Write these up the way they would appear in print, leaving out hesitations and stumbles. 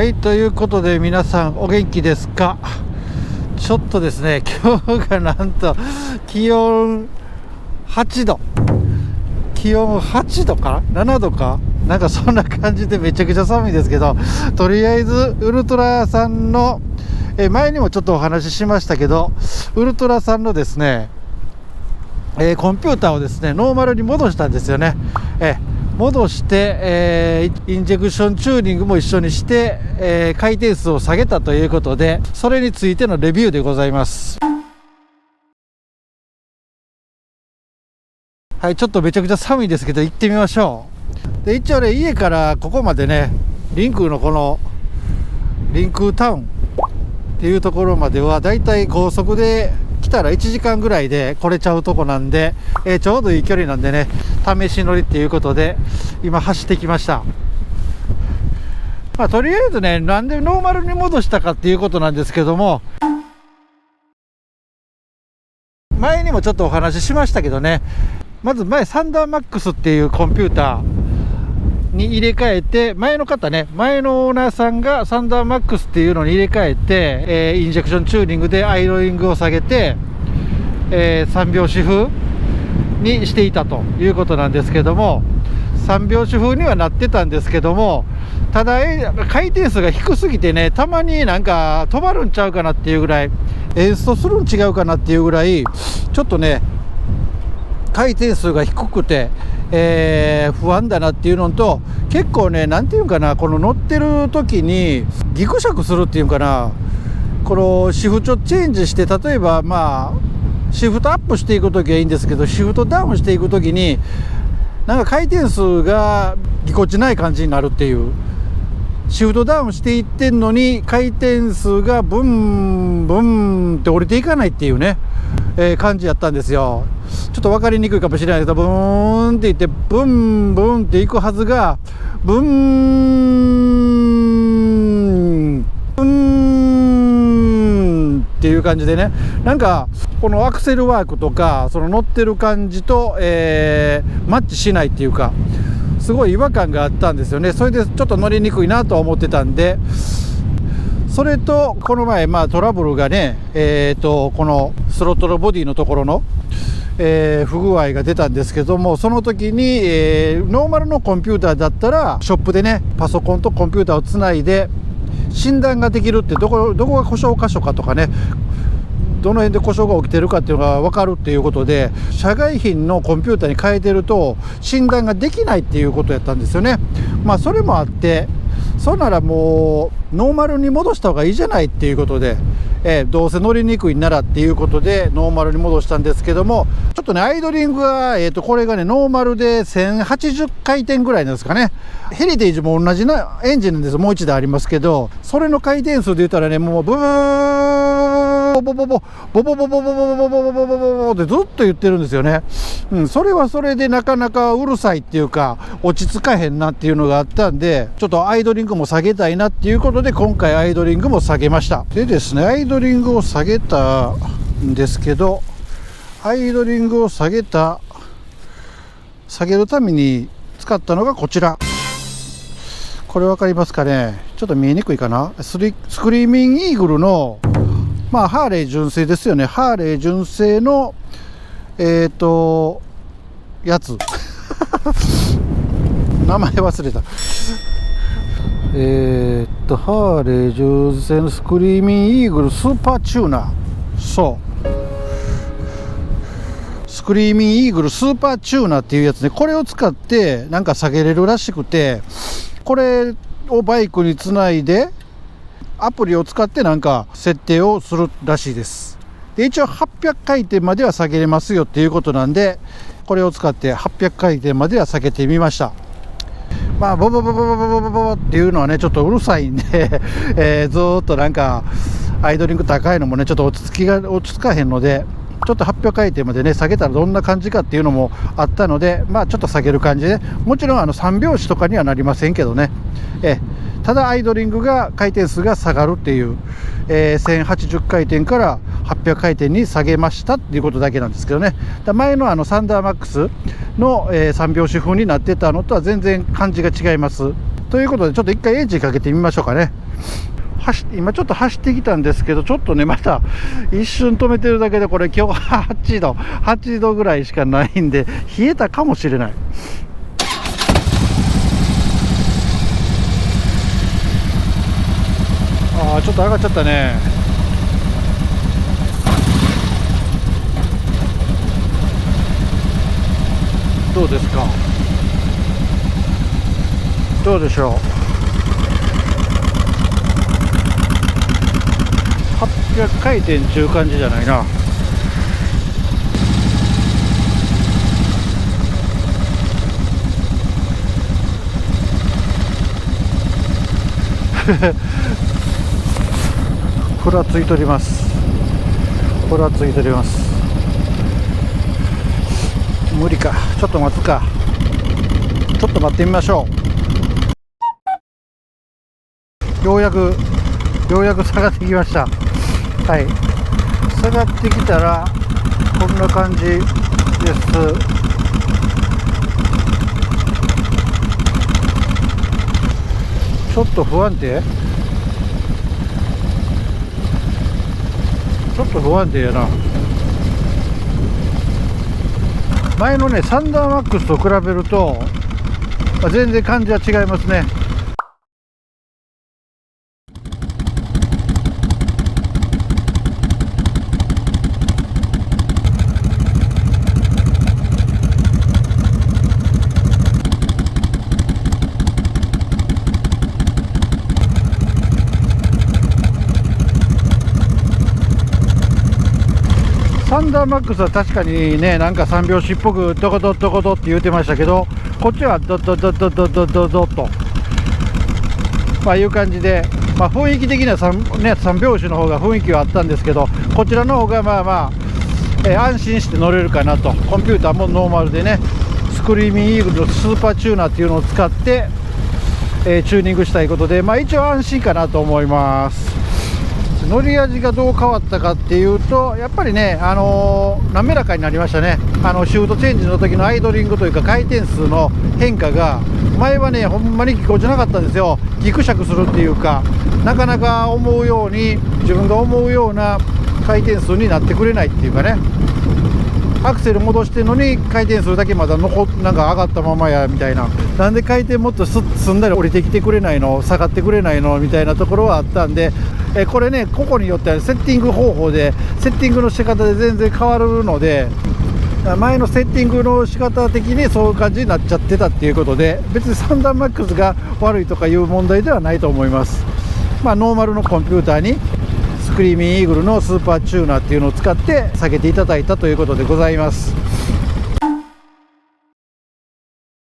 はいということで皆さんお元気ですか。ちょっとですね今日がなんと気温8度か7度かなんかそんな感じでめちゃくちゃ寒いですけど、とりあえずウルトラさんの前にもちょっとお話ししましたけど、ウルトラさんのですねコンピューターをですねノーマルに戻したんですよね。戻して、インジェクションチューニングも一緒にして、回転数を下げたということで、それについてのレビューでございます。はい、ちょっとめちゃくちゃ寒いですけど行ってみましょう。で一応ね、家からここまでね、リンクのこのリンクタウンっていうところまではだいたい高速で来たら1時間ぐらいで来れちゃうとこなんで、ちょうどいい距離なんでね、試し乗りっていうことで今走ってきました。とりあえずね、なんでノーマルに戻したかっていうことなんですけども、前にもちょっとお話ししましたけどね、まずサンダーマックスっていうコンピューターに入れ替えて、前のオーナーさんがサンダーマックスっていうのに入れ替えて、インジェクションチューニングでアイドリングを下げて、3拍子風にしていたということなんですけども、3拍子風にはなってたんですけども、ただ回転数が低すぎてね、たまになんか止まるんちゃうかなっていうぐらい、エンストするん違うかなっていうぐらいちょっとね回転数が低くて、不安だなっていうのと、結構ね、なんていうかな、この乗ってる時にギクシャクするっていうかな、このシフトチェンジして、例えばシフトアップしていく時はいいんですけど、シフトダウンしていく時になんか回転数がぎこちない感じになるっていう、シフトダウンしていってんのに回転数がブンブンって降りていかないっていうね、感じやったんですよ。ちょっと分かりにくいかもしれないけど、ブーンっていってブンブンっていくはずが、ブンブンっていう感じでね、なんかこのアクセルワークとかその乗ってる感じと、マッチしないっていうか、すごい違和感があったんですよね。それでちょっと乗りにくいなと思ってたんで、それとこの前トラブルがね、このスロットルボディのところの、不具合が出たんですけども、その時に、ノーマルのコンピューターだったらショップでね、パソコンとコンピューターをつないで診断ができるって、どこが故障箇所かとかね、どの辺で故障が起きてるかっていうのが分かるっていうことで、社外品のコンピューターに変えてると診断ができないっていうことやったんですよね。それもあって、それならもうノーマルに戻した方がいいじゃないっていうことで、どうせ乗りにくいならっていうことでノーマルに戻したんですけども、ちょっとねアイドリングが、これがねノーマルで1080回転ぐらいなんですかね。ヘリテージも同じなエンジンなんです。もう一台ありますけど、それの回転数で言ったらね、もうブーボボボボボボボボボボボボボボボボボってずっと言ってるんですよね。それはそれでなかなかうるさいっていうか、落ち着かへんなっていうのがあったんで、ちょっとアイドリングも下げたいなっていうことで、今回アイドリングも下げました。でですね、アイドリングを下げたんですけど、アイドリングを下げるために使ったのがこちら。これ分かりますかね。ちょっと見えにくいかな。スクリーミングイーグルのハーレー純正ですよね。ハーレー純正のやつ名前忘れた。ハーレー純正のスクリーミングイーグルスーパーチューナー。スクリーミングイーグルスーパーチューナーっていうやつね。これを使ってなんか下げれるらしくて、これをバイクにつないでアプリを使ってなんか設定をするらしいです。で一応800回転までは下げれますよっていうことなんで、これを使って800回転までは下げてみました。ボボボボボボボボボっていうのはねちょっとうるさいんでずっとなんかアイドリング高いのもねちょっと落ち着かへんので、ちょっと800回転までね下げたらどんな感じかっていうのもあったので、ちょっと下げる感じで、もちろん3拍子とかにはなりませんけどね、ただアイドリングが回転数が下がるっていう、1080回転から800回転に下げましたっていうことだけなんですけどね。前のサンダーマックスの3拍子風になってたのとは全然感じが違います。ということでちょっと一回エンジンかけてみましょうかね。今ちょっと走ってきたんですけど、ちょっとねまた一瞬止めてるだけでこれ今日8度ぐらいしかないんで冷えたかもしれない。ちょっと上がっちゃったね。どうですか、どうでしょう。800回転っていう感じじゃないな。ふらついとります。ふらついとります。無理か、ちょっと待つか。ちょっと待ってみましょう。ようやく下がってきました。はい、下がってきたらこんな感じです。ちょっと不安定、ちょっと不安定やな。前のねサンダーマックスと比べると、全然感じは違いますね。サンダーマックスは確かにね、なんか3拍子っぽくドコドドコドって言ってましたけど、こっちはドドドドドドドドという感じで、雰囲気的には3拍子の方が雰囲気はあったんですけど、こちらの方が安心して乗れるかなと。コンピューターもノーマルでね、スクリーミングイーグルのスーパーチューナーっていうのを使って、チューニングしたいことで、一応安心かなと思います。乗り味がどう変わったかっていうと、やっぱりね、滑らかになりましたね。シュートチェンジの時のアイドリングというか回転数の変化が、前はねほんまにぎこちなかったんですよ。ギクシャクするっていうか、なかなか思うように、自分が思うような回転数になってくれないっていうかね、アクセル戻してるのに回転数だけまだなんか上がったままやみたいな、なんで回転もっとすんだり降りてきてくれないの、下がってくれないのみたいなところはあったんで、これね個々によってはセッティング方法でセッティングの仕方で全然変わるので、前のセッティングの仕方的にそういう感じになっちゃってたっていうことで、別にサンダーマックスが悪いとかいう問題ではないと思います。ノーマルのコンピューターにスクリーミンイーグルのスーパーチューナーっていうのを使って下げていただいたということでございます。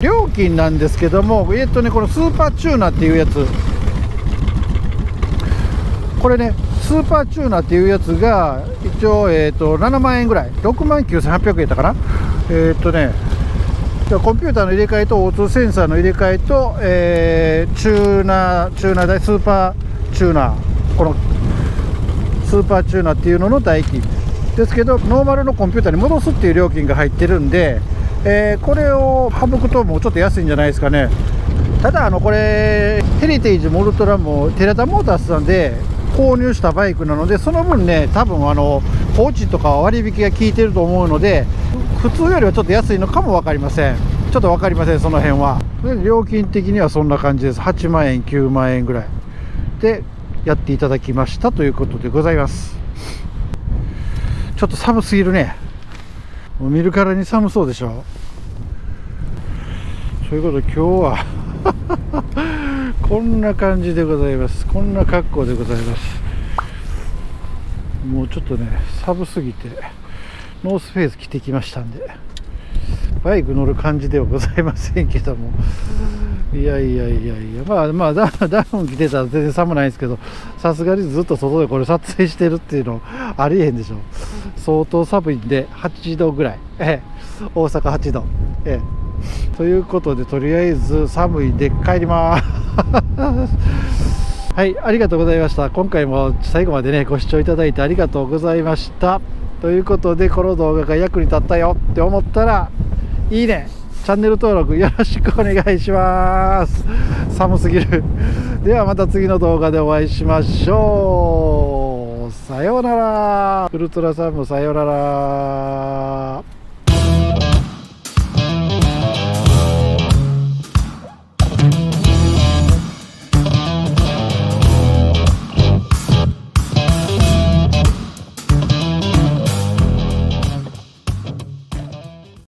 料金なんですけども、このスーパーチューナーっていうやつ、これねスーパーチューナーっていうやつが一応7万円ぐらい、69,800円だったかな。コンピューターの入れ替えと O2 センサーの入れ替えと、チューナー代、スーパーチューナー、このスーパーチューナーっていうのの代金ですけど、ノーマルのコンピューターに戻すっていう料金が入ってるんで、これを省くともうちょっと安いんじゃないですかね。ただこれヘリテージもウルトラもテレタモータースさんで購入したバイクなので、その分ね多分放置とか割引が効いてると思うので、普通よりはちょっと安いのかも分かりません。ちょっと分かりません、その辺は。料金的にはそんな感じです。8万円9万円ぐらいでやっていただきましたということでございます。ちょっと寒すぎるね。もう見るからに寒そうでしょ。そういうことで今日はこんな感じでございます。こんな格好でございます。もうちょっとね寒すぎてノースフェイス着てきましたんで、バイク乗る感じではございませんけども、いやダウン着てたら全然寒ないんですけど、さすがにずっと外でこれ撮影してるっていうのありえへんでしょ。相当寒いんで8度ぐらい、大阪8度、ということでとりあえず寒いで帰りますはい、ありがとうございました。今回も最後までねご視聴いただいてありがとうございました。ということで、この動画が役に立ったよって思ったらいいね、チャンネル登録よろしくお願いします。寒すぎる。ではまた次の動画でお会いしましょう。さようなら。ウルトラサムさようなら。